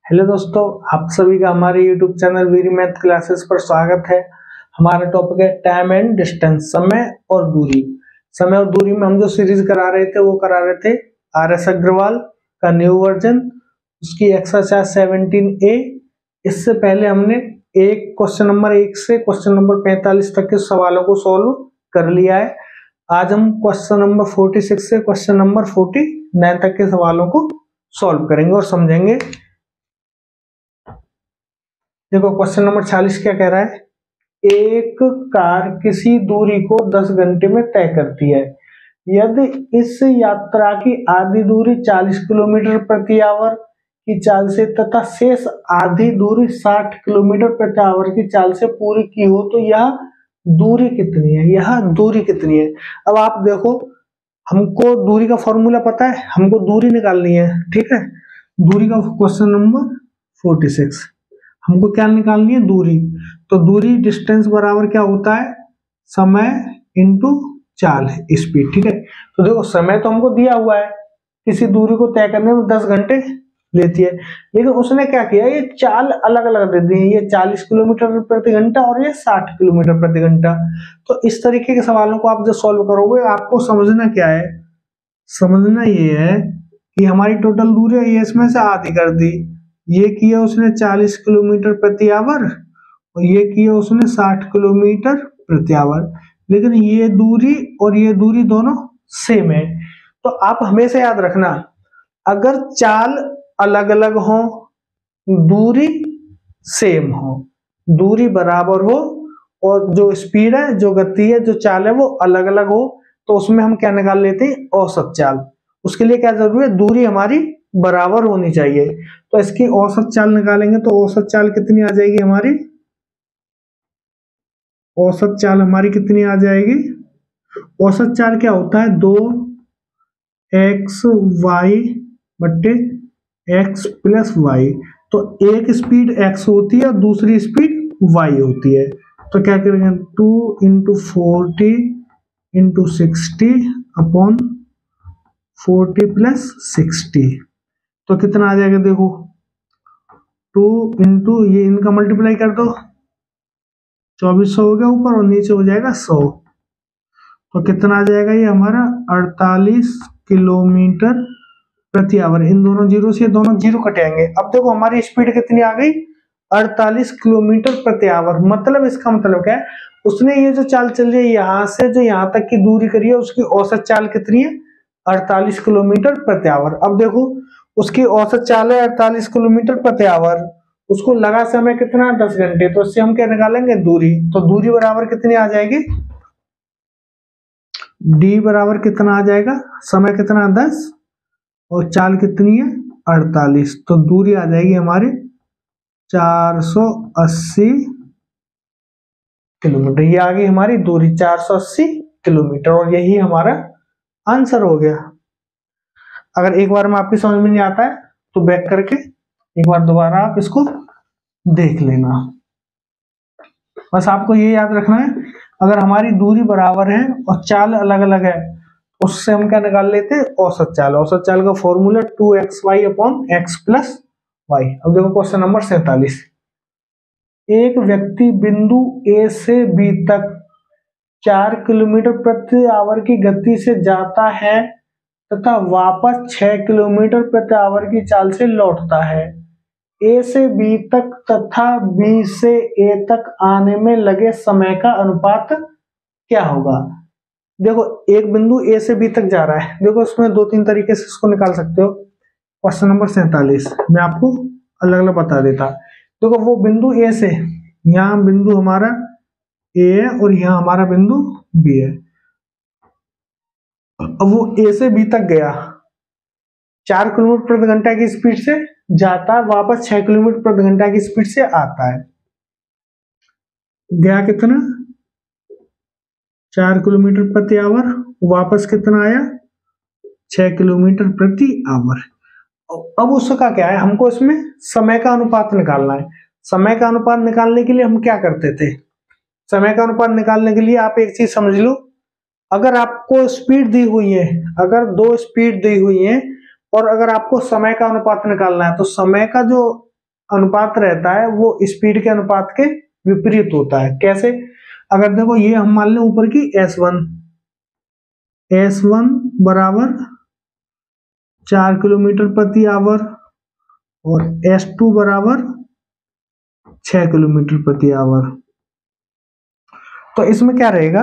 Hello दोस्तों, आप सभी का हमारे YouTube channel Veeri math classes पर स्वागत है। हमारा टॉपिक है टाइम एंड डिस्टेंस, समय और दूरी। समय और दूरी में हम जो सीरीज करा रहे थे वो करा रहे थे RS अग्रवाल का न्यू वर्जन, उसकी एक्सरसाइज 17A। इससे पहले हमने एक क्वेश्चन नंबर 1 से क्वेश्चन नंबर 45 तक के सवालों को सॉल्व कर लिया है। आज हम क्वेश्चन नंबर 46 से क्वेश्चन नंबर 49 तक के सवालों को सॉल्व करेंगे और समझेंगे। देखो क्वेश्चन नंबर 46 क्या कह रहा है। एक कार किसी दूरी को 10 घंटे में तय करती है। यदि इस यात्रा की आधी दूरी 40 किलोमीटर प्रति आवर की चाल से तथा शेष आधी दूरी 60 किलोमीटर प्रति आवर की चाल से पूरी की हो तो यह दूरी कितनी है। यह दूरी कितनी है। अब आप देखो, हमको दूरी का फॉर्मूला पता है, हमको दूरी निकालनी है। ठीक है, दूरी का क्वेश्चन नंबर 46 हमको क्या निकालनी है, दूरी। तो दूरी डिस्टेंस बराबर क्या होता है, समय इंटू चाल स्पीड। ठीक है, तो देखो समय तो हमको दिया हुआ है, किसी दूरी को तय करने में 10 घंटे लेती है, लेकिन उसने क्या किया, ये चाल अलग अलग दे दी है। ये 40 किलोमीटर प्रति घंटा और ये 60 किलोमीटर प्रति घंटा। तो इस तरीके के सवालों को आप जब सॉल्व करोगे, आपको समझना क्या है, समझना ये है कि हमारी टोटल दूरी है, ये इसमें से आधी कर दी। ये किया उसने 40 किलोमीटर प्रति आवर और ये किया उसने 60 किलोमीटर प्रति आवर, लेकिन ये दूरी और ये दूरी दोनों सेम है। तो आप हमेशा याद रखना, अगर चाल अलग अलग हो, दूरी सेम हो, दूरी बराबर हो और जो स्पीड है, जो गति है, जो चाल है वो अलग अलग हो, तो उसमें हम क्या निकाल लेते हैं, औसत चाल। उसके लिए क्या जरूरी है, दूरी हमारी बराबर होनी चाहिए। तो इसकी औसत चाल निकालेंगे तो औसत चाल कितनी आ जाएगी हमारी, औसत चाल हमारी कितनी आ जाएगी। औसत चाल क्या होता है, 2xy बट्टे x प्लस वाई। तो एक स्पीड x होती है और दूसरी स्पीड y होती है। तो क्या करेंगे, 2 इंटू 40 इंटू 60 अपॉन 40 प्लस 60। तो कितना आ जाएगा, देखो 2 इंटू ये इनका मल्टीप्लाई कर दो, 2400 हो गया ऊपर और नीचे हो जाएगा 100। तो कितना आ जाएगा ये हमारा 48 किलोमीटर प्रति आवर। इन दोनों जीरो से दोनों जीरो कटेंगे। अब देखो हमारी स्पीड कितनी आ गई, 48 किलोमीटर प्रति आवर। मतलब इसका मतलब क्या है, उसने ये जो चाल चल रही है यहाँ से जो यहाँ तक की दूरी करी है, उसकी औसत चाल कितनी है, 48 किलोमीटर प्रति आवर। अब देखो उसकी औसत चाल है 48 किलोमीटर प्रति आवर, उसको लगा समय कितना, 10 घंटे। तो इससे हम क्या निकालेंगे, दूरी। तो दूरी बराबर कितनी आ जाएगी, डी बराबर कितना आ जाएगा, समय कितना 10 और चाल कितनी है 48। तो दूरी आ जाएगी हमारी 480 किलोमीटर। ये आ गई हमारी दूरी 480 किलोमीटर और यही हमारा आंसर हो गया। अगर एक बार में आपकी समझ में नहीं आता है तो बैक करके एक बार दोबारा आप इसको देख लेना। बस आपको ये याद रखना है, अगर हमारी दूरी बराबर है और चाल अलग अलग है, उससे हम क्या निकाल लेते हैं, औसत चाल। औसत चाल का formula 2xy upon x plus y. अब देखो क्वेश्चन नंबर 47। एक व्यक्ति बिंदु A से B तक 4 किलोमीटर प्रति आवर की गति से जाता है तथा वापस 6 किलोमीटर प्रति आवर की चाल से लौटता है। A से B तक तथा B से A तक आने में लगे समय का अनुपात क्या होगा। देखो एक बिंदु A से B तक जा रहा है, देखो इसमें 2-3 तरीके से इसको निकाल सकते हो। क्वेश्चन नंबर 47 मैं आपको अलग अलग बता देता। देखो वो बिंदु A से, यहाँ बिंदु हमारा A है और यहाँ हमारा बिंदु B है। अब वो A से B तक गया, 4 किलोमीटर प्रति घंटा की स्पीड से जाता है, वापस 6 किलोमीटर प्रति घंटा की स्पीड से आता है। गया कितना, 4 किलोमीटर प्रति आवर, वापस कितना आया, 6 किलोमीटर प्रति आवर। अब उसका क्या है, हमको इसमें समय का अनुपात निकालना है। समय का अनुपात निकालने के लिए हम क्या करते थे, समय का अनुपात निकालने के लिए आप एक चीज समझ लो, अगर आपको स्पीड दी हुई है, अगर 2 स्पीड दी हुई है और अगर आपको समय का अनुपात निकालना है, तो समय का जो अनुपात रहता है वो स्पीड के अनुपात के विपरीत होता है। कैसे? अगर देखो ये हम मान लें ऊपर की S1 बराबर 4 किलोमीटर प्रति आवर और S2 बराबर 6 किलोमीटर प्रति आवर। तो इसमें क्या रहेगा,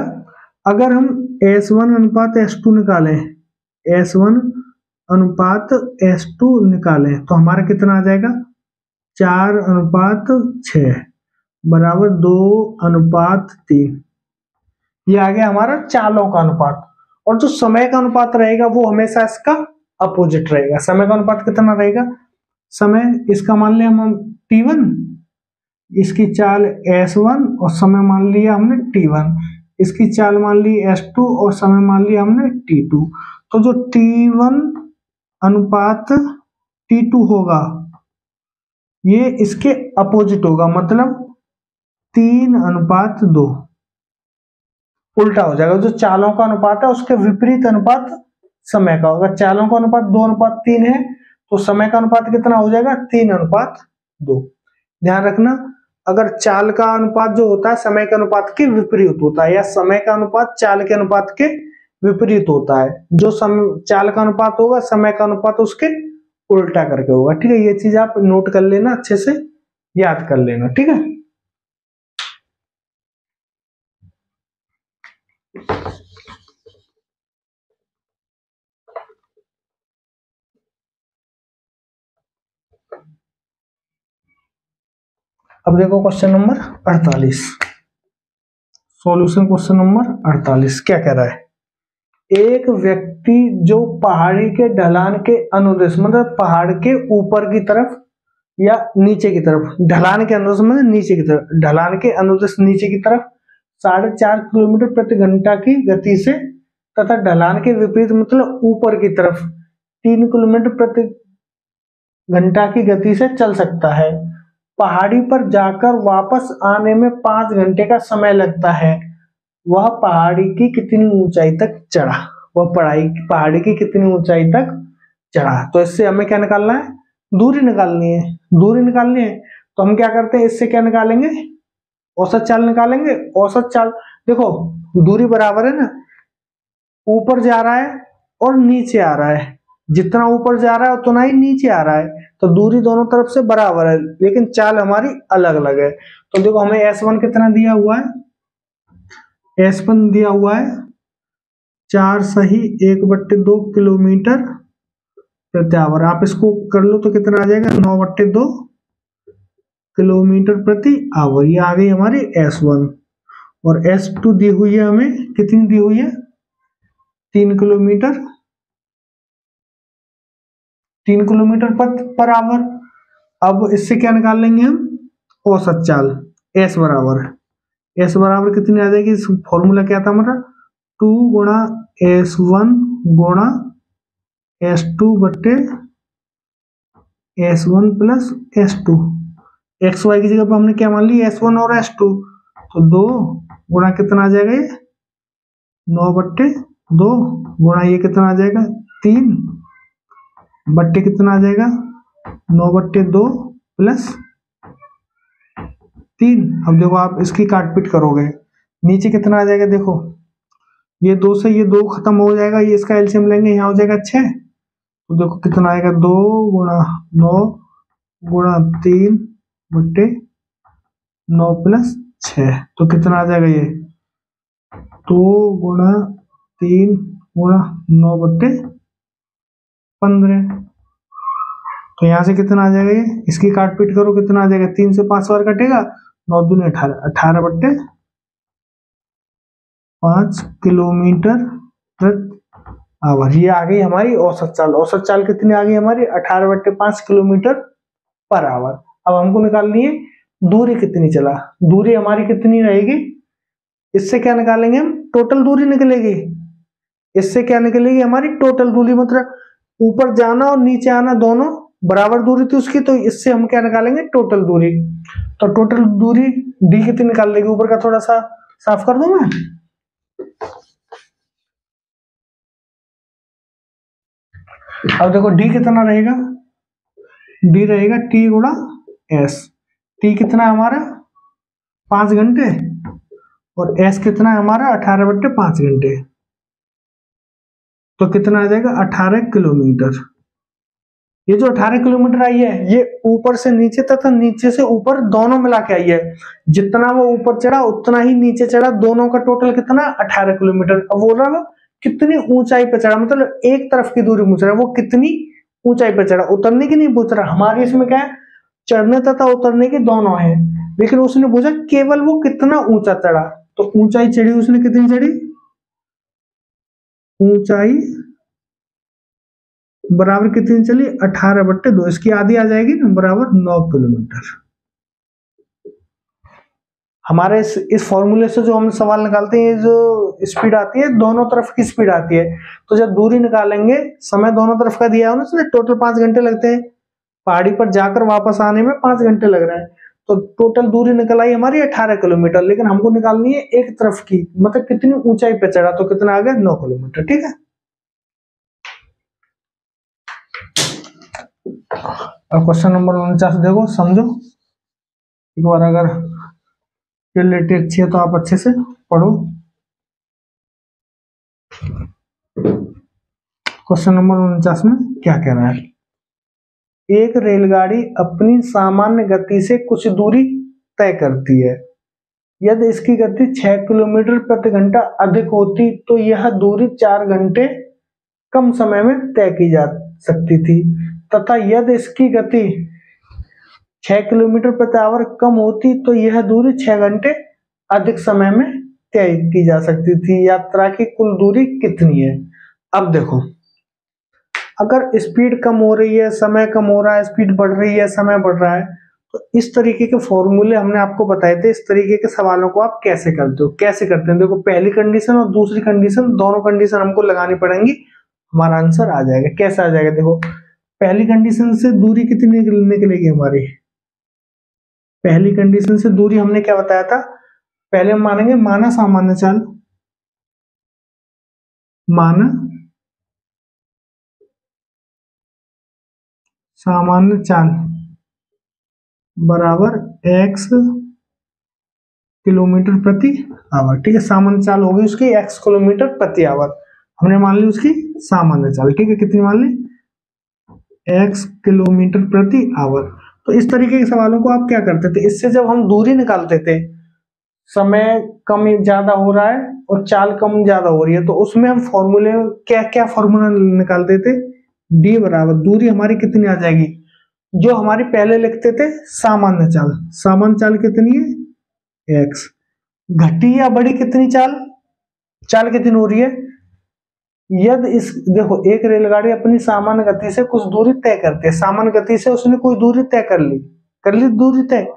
अगर हम S1 अनुपात S2 निकालें, S1 अनुपात S2 निकालें तो हमारा कितना आ जाएगा, 4:6 बराबर 2:3। ये आ गया हमारा चालों का अनुपात। और जो समय का अनुपात रहेगा वो हमेशा इसका अपोजिट रहेगा। समय का अनुपात कितना रहेगा, समय इसका मान लिया हम T1, इसकी चाल S1 और समय मान लिया हमने T1, इसकी चाल मान ली S2 और समय मान लिया हमने T2। तो जो T1 अनुपात T2 होगा ये इसके अपोजिट होगा, मतलब 3:2 उल्टा हो जाएगा। जो चालों का अनुपात है उसके विपरीत अनुपात समय का होगा। चालों का अनुपात 2:3 है तो समय का अनुपात कितना हो जाएगा, 3:2। ध्यान रखना, अगर चाल का अनुपात जो होता है समय के अनुपात के विपरीत होता है, या समय का अनुपात चाल के अनुपात के विपरीत होता है, जो चाल का अनुपात होगा समय का अनुपात उसके उल्टा करके होगा। ठीक है, ये चीज आप नोट कर लेना, अच्छे से याद कर लेना। ठीक है, अब देखो question number 48, solution question number 48 क्या कह रहा है। एक व्यक्ति जो पहाड़ी के ढलान के अनुदेश, मतलब पहाड़ के ऊपर की तरफ या नीचे की तरफ, ढलान के अनुदेश मतलब नीचे की तरफ, ढलान के अनुदेश नीचे की तरफ 4.5 किलोमीटर प्रति घंटा की गति से तथा ढलान के विपरीत मतलब ऊपर की तरफ 3 किलोमीटर प्रति घंटा की गति से चल सकता है। पहाड़ी पर जाकर वापस आने में 5 घंटे का समय लगता है। वह पहाड़ी की कितनी ऊंचाई तक चढ़ा, पहाड़ी की कितनी ऊंचाई तक चढ़ा। तो इससे हमें क्या निकालना है, दूरी निकालनी है। दूरी निकालनी है तो हम क्या करते हैं, इससे क्या निकालेंगे, औसत चाल निकालेंगे। औसत चाल देखो, दूरी बराबर है ना, ऊपर जा रहा है और नीचे आ रहा है, जितना ऊपर जा रहा है उतना ही नीचे आ रहा है, तो दूरी दोनों तरफ से बराबर है, लेकिन चाल हमारी अलग अलग है। तो देखो हमें S1 कितना दिया हुआ है, S1 दिया हुआ है 4 सही 1/2 किलोमीटर प्रति आवर। आप इसको कर लो तो कितना आ जाएगा, 9/2 किलोमीटर प्रति आवर। ये आ गई हमारी S1। और S2 दी हुई है हमें, कितनी दी हुई है, 3 किलोमीटर, 3 किलोमीटर पर आवर। अब इससे क्या निकाल लेंगे हम, औसत चाल। S बराबर कितनी आ जाएगी, फॉर्मूला क्या था हमारा, 2 गुणा S1 गुणा S2/S1 plus S2। X Y की जगह पर हमने क्या मान ली, S1 और S2, तो 2 गुणा कितना आ जाएगा, ये 9/2 गुणा ये कितना आ जाएगा, 3 बट्टे कितना आ जाएगा, 9/2 प्लस 3। अब देखो आप इसकी काटपीट करोगे, नीचे कितना आ जाएगा, देखो ये 2 से ये 2 खत्म हो जाएगा, ये इसका एलसीएम लेंगे, यहाँ हो जाएगा 6। तो देखो कितना आएगा, 2 गुणा 9 गुणा 3/9 प्लस 6, तो कितना आ जाएगा, ये 2 गुणा 3 गुणा 9/15। तो यहाँ से कितना आ जाएगा, ये इसकी काटपीट करो, कितना आ जाएगा, 3 से 5 बार कटेगा, 9 दूनी 18, 18/5 किलोमीटर प्रति आवर। ये आ गई हमारी औसत चाल। औसत चाल कितनी आ गई हमारी, 18/5 किलोमीटर पर आवर। अब हमको निकालनी है दूरी कितनी चला। दूरी हमारी कितनी रहेगी, इससे क्या निकालेंगे हम, टोटल दूरी निकलेगी। इससे क्या निकलेगी हमारी टोटल दूरी, मतलब ऊपर जाना और नीचे आना दोनों बराबर दूरी थी उसकी, तो इससे हम क्या निकालेंगे, टोटल दूरी। तो टोटल दूरी डी कितनी निकाल लेगी, ऊपर का थोड़ा सा साफ कर दूं मैं। अब देखो डी कितना रहेगा, डी रहेगा T गुणा एस। टी कितना है हमारा 5 घंटे और एस कितना है हमारा 18/5 घंटे, तो कितना आ जाएगा 18 किलोमीटर। ये जो 18 किलोमीटर आई है ये ऊपर से नीचे तथा नीचे से ऊपर दोनों मिला के आई है। जितना वो ऊपर चढ़ा उतना ही नीचे चढ़ा, दोनों का टोटल कितना 18 किलोमीटर। अब बोल रहा है कितनी ऊंचाई पे चढ़ा, मतलब एक तरफ की दूरी पूछ रहा है, वो कितनी ऊंचाई पे चढ़ा, उतरने की नहीं पूछ रहा। हमारे इसमें क्या है चढ़ने तथा उतरने की दोनों है, लेकिन उसने पूछा केवल वो कितना ऊंचा चढ़ा। तो ऊंचाई चढ़ी उसने कितनी चढ़ी, ऊंचाई बराबर कितनी चली 18/2, इसकी आधी आ जाएगी ना बराबर 9 किलोमीटर। हमारे इस फॉर्मूले से जो हम सवाल निकालते हैं, जो स्पीड आती है दोनों तरफ की स्पीड आती है। तो जब दूरी निकालेंगे समय दोनों तरफ का दिया है ना, इसलिए टोटल 5 घंटे लगते हैं। पहाड़ी पर जाकर वापस आने में 5 घंटे लग रहे हैं, तो टोटल दूरी निकल आई हमारी 18 किलोमीटर, लेकिन हमको निकालनी है एक तरफ की, मतलब कितनी ऊंचाई पे चढ़ा, तो कितना आ गया 9 किलोमीटर। ठीक है, अब क्वेश्चन नंबर 49 देखो, समझो एक बार। अगर क्लियरिटी अच्छी है तो आप अच्छे से पढ़ो। क्वेश्चन नंबर 49 में क्या कह रहा है, एक रेलगाड़ी अपनी सामान्य गति से कुछ दूरी तय करती है। यदि इसकी गति 6 किलोमीटर प्रति घंटा अधिक होती तो यह दूरी 4 घंटे कम समय में तय की जा सकती थी, तथा यदि इसकी गति 6 किलोमीटर प्रति आवर कम होती तो यह दूरी 6 घंटे अधिक समय में तय की जा सकती थी। यात्रा की कुल दूरी कितनी है। अब देखो, अगर स्पीड कम हो रही है, समय कम हो रहा है, स्पीड बढ़ रही है, समय बढ़ रहा है, तो इस तरीके के फॉर्मूले हमने आपको बताए थे। इस तरीके के सवालों को आप कैसे करते हो, कैसे करते हैं, देखो पहली कंडीशन और दूसरी कंडीशन, दोनों कंडीशन हमको लगानी पड़ेंगी, हमारा आंसर आ जाएगा। कैसे आ जाएगा, देखो पहली कंडीशन से दूरी कितनी निकलेगी हमारी, पहली कंडीशन से दूरी हमने क्या बताया था, पहले हम मानेंगे माना सामान्य चाल, माना सामान्य चाल बराबर x किलोमीटर प्रति आवर। ठीक है, सामान्य चाल होगी उसकी x किलोमीटर प्रति आवर, हमने मान ली उसकी सामान्य चाल। ठीक है, कितनी मान ली x किलोमीटर प्रति आवर। तो इस तरीके के सवालों को आप क्या करते थे, इससे जब हम दूरी निकालते थे, समय कम ज्यादा हो रहा है और चाल कम ज्यादा हो रही है, तो उसमें हम फॉर्मूले क्या क्या फॉर्मूला निकालते थे, d बराबर दूरी हमारी कितनी आ जाएगी, जो हमारी पहले लिखते थे सामान्य चाल, सामान्य चाल कितनी है x, घटी या बड़ी कितनी चाल, चाल कितनी हो रही है, यदि इस देखो एक रेलगाड़ी अपनी सामान्य गति से कुछ दूरी तय करती है, सामान्य गति से उसने कोई दूरी तय कर ली दूरी तय।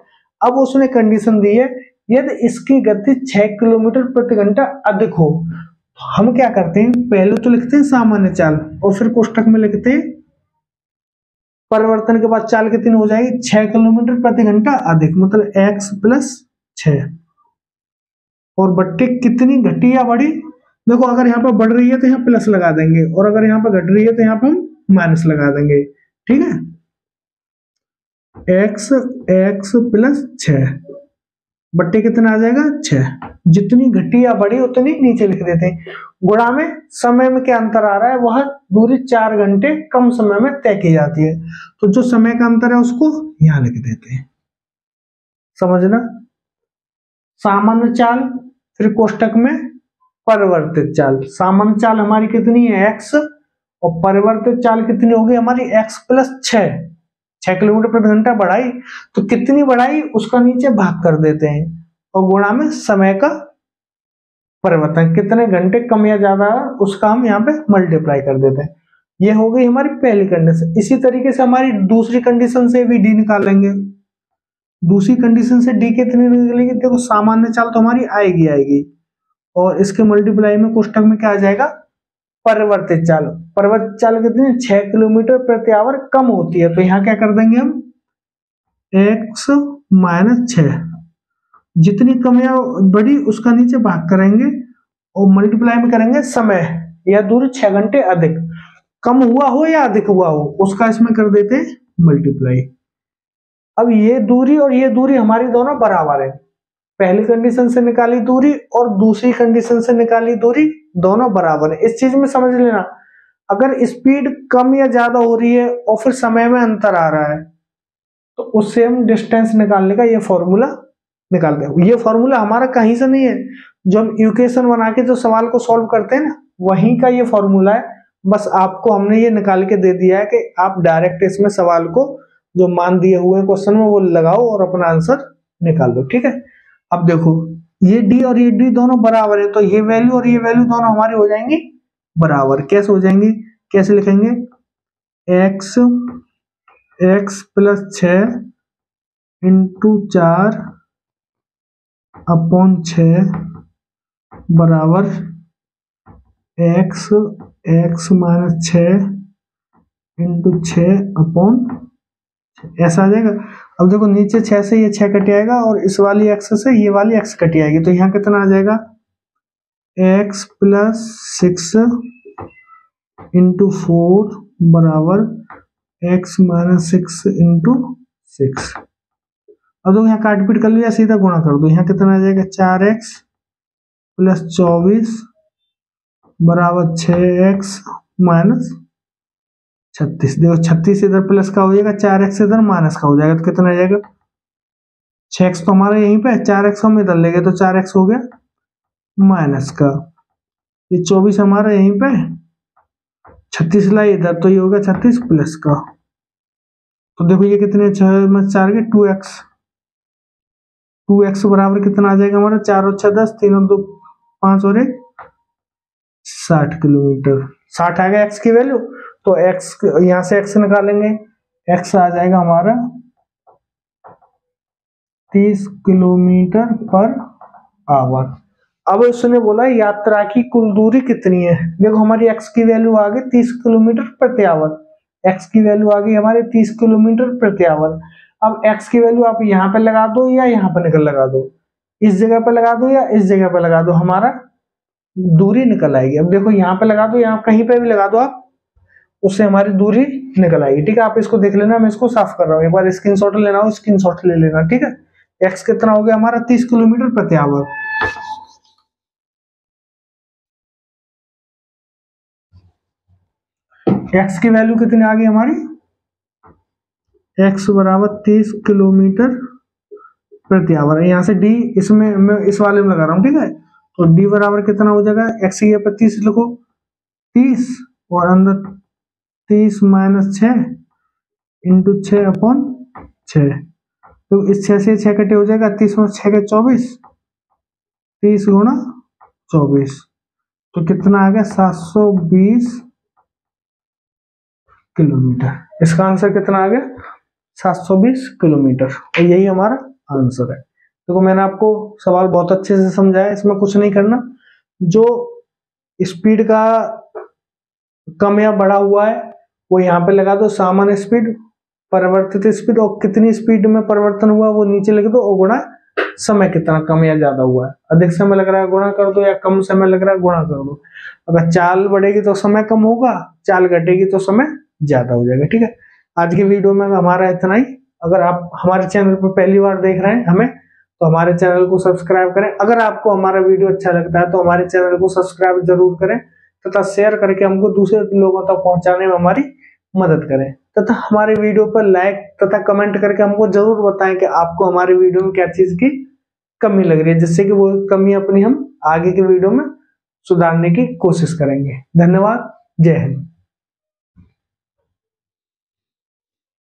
अब उसने कंडीशन दी है यदि इसकी गति 6 किलोमीटर प्रति घंटा अधिक हो, हम क्या करते हैं, पहले तो लिखते हैं सामान्य चाल और फिर कोष्टक में लिखते हैं परिवर्तन के बाद चाल कितनी हो जाएगी 6 किलोमीटर प्रति घंटा अधिक, मतलब x प्लस 6, और बट्टे कितनी घटी या बढ़ी, देखो अगर यहाँ पर बढ़ रही है तो यहाँ प्लस लगा देंगे, और अगर यहाँ पर घट रही है तो यहाँ पर हम माइनस लगा देंगे। ठीक है, x प्लस 6 बट्टे कितना आ जाएगा 6, जितनी घटी या बढ़ी उतनी नीचे लिख देते हैं, गुणा में समय में क्या अंतर आ रहा है, वह दूरी 4 घंटे कम समय में तय की जाती है, तो जो समय का अंतर है उसको यहां लिख देते हैं। समझना, सामान्य चाल फिर कोष्टक में परिवर्तित चाल, सामान्य चाल हमारी कितनी है x और परिवर्तित चाल कितनी होगी हमारी x प्लस 6 किलोमीटर प्रति घंटा बढ़ाई, तो कितनी बढ़ाई उसका नीचे भाग कर देते हैं, और गुणा में समय का परिवर्तन कितने घंटे कम या ज्यादा उसका हम यहाँ पे मल्टीप्लाई कर देते हैं। ये हो गई हमारी पहली कंडीशन। इसी तरीके से हमारी दूसरी कंडीशन से भी डी निकालेंगे, दूसरी कंडीशन से डी कितनी निकलेगी, देखो सामान्य चाल तो हमारी आएगी और इसके मल्टीप्लाई में कोष्टक में क्या आ जाएगा परिवर्तित चाल, परिवर्तित चाल कितनी 6 किलोमीटर प्रति आवर कम होती है, तो यहाँ क्या कर देंगे हम x माइनस 6, जितनी कम या बड़ी उसका नीचे भाग करेंगे और मल्टीप्लाई में करेंगे समय या दूरी 6 घंटे अधिक, कम हुआ हो या अधिक हुआ हो उसका इसमें कर देते हैं मल्टीप्लाई। अब ये दूरी और ये दूरी हमारी दोनों बराबर है, पहली कंडीशन से निकाली दूरी और दूसरी कंडीशन से निकाली दूरी दोनों बराबर है। इस चीज में समझ लेना, अगर स्पीड कम या ज्यादा हो रही है और फिर समय में अंतर आ रहा है तो उससे हम डिस्टेंस निकालने का ये फॉर्मूला निकालते हैं। ये फॉर्मूला हमारा कहीं से नहीं है, जो हम इक्वेशन बना के जो सवाल को सॉल्व करते हैं ना, वहीं का ये फॉर्मूला है। बस आपको हमने ये निकाल के दे दिया है कि आप डायरेक्ट इसमें सवाल को जो मान दिए हुए क्वेश्चन में वो लगाओ और अपना आंसर निकाल दो, ठीक है। अब देखो ये डी और ये डी दोनों बराबर है, तो ये वैल्यू और ये वैल्यू दोनों हमारी हो जाएंगी बराबर। कैसे हो जाएंगी, कैसे लिखेंगे, एक्स प्लस 6 इंटू 4 अपॉन 6 बराबर एक्स माइनस 6 इंटू 6 अपॉन, ऐसा आ जाएगा। अब देखो नीचे 6 से ये 6 कट जाएगा और इस वाली एक्स से ये वाली एक्स कट जाएगी, तो यहाँ कितना आ जाएगा, एक्स प्लस 6 इंटू 4 बराबर एक्स माइनस 6 इंटू 6। अब देखो यहाँ काट पीट कर लिया, सीधा गुणा कर दो, यहाँ कितना आ जाएगा, 4x प्लस 24 बराबर 6x माइनस 36। देखो 36 इधर प्लस का हो जाएगा, 4x इधर माइनस का हो जाएगा, तो कितना आ जाएगा, 6x तो हमारा यहीं पे, 4x हम इधर ले गए तो 4x हो गया माइनस का, ये 24 हमारा यहीं पे, 36 लाई इधर तो ये होगा 36 प्लस का। तो देखो ये कितने 6 में 4 के 2x बराबर कितना आ जाएगा हमारा, 4 और 6 10, 3 और 2 5 और 1 60 किलोमीटर। 60 आ गया एक्स की वैल्यू, तो एक्स यहां से एक्स निकालेंगे, एक्स आ जाएगा हमारा 30 किलोमीटर पर आवर। अब उसने बोला यात्रा की कुल दूरी कितनी है। देखो हमारी एक्स की वैल्यू आ गई 30 किलोमीटर प्रति आवर, एक्स की वैल्यू आ गई हमारे 30 किलोमीटर प्रति आवर। अब एक्स की वैल्यू आप यहाँ पे लगा दो या यहाँ पे निकल लगा दो, इस जगह पे लगा दो या इस जगह पे लगा दो, हमारा दूरी निकल आएगी। अब देखो यहाँ पे लगा दो, यहाँ कहीं पे भी लगा दो आप, उससे हमारी दूरी निकल आएगी, ठीक है। आप इसको देख लेना, मैं इसको साफ कर रहा हूँ, एक बार स्क्रीनशॉट लेना हो स्क्रीनशॉट ले लेना, ठीक है। एक्स कितना हो गया हमारा 30 किलोमीटर प्रति आवर। एक्स की वैल्यू कितनी आ गई हमारी, एक्स बराबर 30 किलोमीटर प्रति आवर। यहाँ से डी इसमें मैं इस वाले में लगा रहा हूँ, ठीक है। तो डी बराबर कितना हो जाएगा, एक्स की पर 30 लिखो, 30 और अंदर 30 माइनस 6 इंटू 6 अपॉन 6। तो इस 6 से 6 कटे हो जाएगा, 30 में 6 के 24, 30 गुणा 24, तो कितना आ गया 720 किलोमीटर। इसका आंसर कितना आ गया 720 किलोमीटर, और यही हमारा आंसर है। देखो मैंने आपको सवाल बहुत अच्छे से समझाया, इसमें कुछ नहीं करना, जो स्पीड का कम या बढ़ा हुआ है वो यहाँ पे लगा दो, सामान्य स्पीड, परिवर्तित स्पीड और कितनी स्पीड में परिवर्तन हुआ वो नीचे लिख दो, और गुणा समय कितना कम या ज्यादा हुआ है। अधिक समय लग रहा है गुणा कर दो, या कम समय लग रहा है गुणा कर दो। अगर चाल बढ़ेगी तो समय कम होगा, चाल घटेगी तो समय ज्यादा हो जाएगा, ठीक है। आज की वीडियो में हमारा इतना ही। अगर आप हमारे चैनल पर पहली बार देख रहे हैं हमें, तो हमारे चैनल को सब्सक्राइब करें। अगर आपको हमारा वीडियो अच्छा लगता है तो हमारे चैनल को सब्सक्राइब जरूर करें, तथा शेयर करके हमको दूसरे लोगों तक पहुंचाने में हमारी मदद करें, तथा हमारे वीडियो पर लाइक तथा कमेंट करके हमको जरूर बताएं कि आपको हमारे वीडियो में क्या चीज की कमी लग रही है, जिससे कि वो कमी अपनी हम आगे के वीडियो में सुधारने की कोशिश करेंगे। धन्यवाद, जय हिंद।